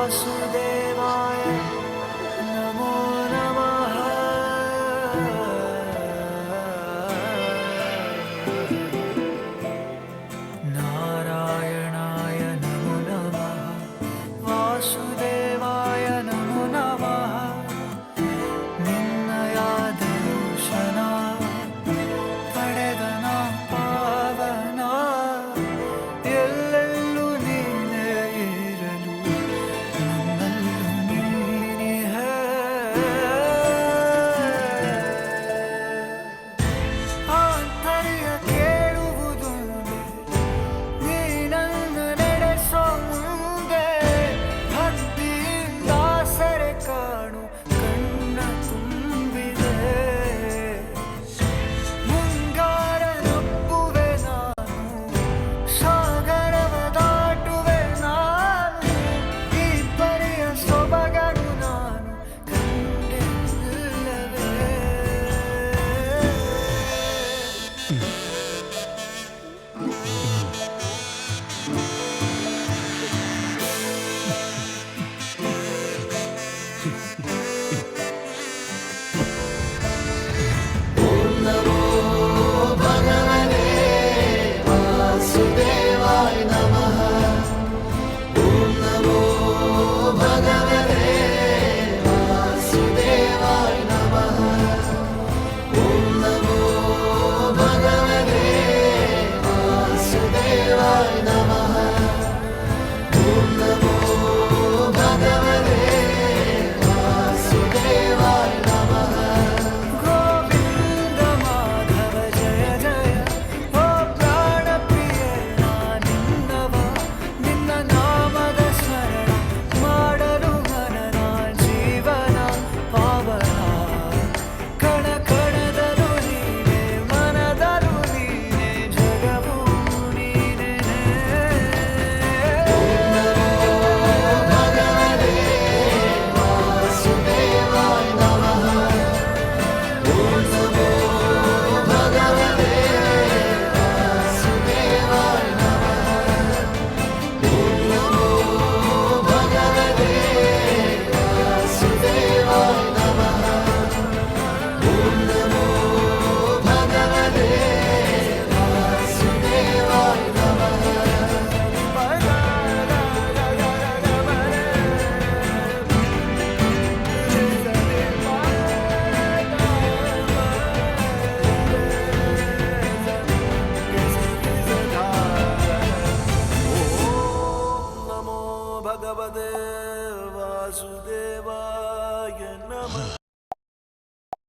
वासुदेवाय नमो नमः। नारायणाय नमो नमः, वासुदेवाय नमो नमः। निन्नय दर्शन ಪಡೆದನ ಪಾವನ, ಎಲ್ಲೆಲ್ಲೂ ನೀನೇ ಇರಲು ನನ್ನಲ್ಲೂ ನೀನಿಹೆ. ಆಂತರ್ಯ ಕೇಳುವುದೊಂದೇ, ನೀ ನನ್ನ ನಡೆಸೋ ಮುಂದೆ. ಭಕ್ತಿಯಿಂದ ಸೆರೆ ಕಾಣು ಕಣ್ಣ ತುಂಬಿದೆ. ಮುಂಗಾರನೊಪ್ಪುವೆ ನಾನು, ಸಾಗರವ ದಾಟುವೆ ನಾನು. ಈ ಪರಿಯ ಸೊಬಗನು ನಾನು ಕಂಡಿಲ್ಲವೇ. ಗೋವಿಂದ ಮಾಧವ ಜಯ ಜಯ, ಓ ಪ್ರಾಣ ಪ್ರಿಯ ನಿನ್ನವ. ನಿನ್ನ ನಾಮದ ಸ್ಮರಣ ಮಾಡಲು ಮನನ ಜೀವನ ಪಾವನ. ಕಣ ಕಣದಲು ನೀನೆ, ಮನದಲು ನೀನೆ, ಜಗವು ನೀನೆ. भगवते वासुदेवाय नमः।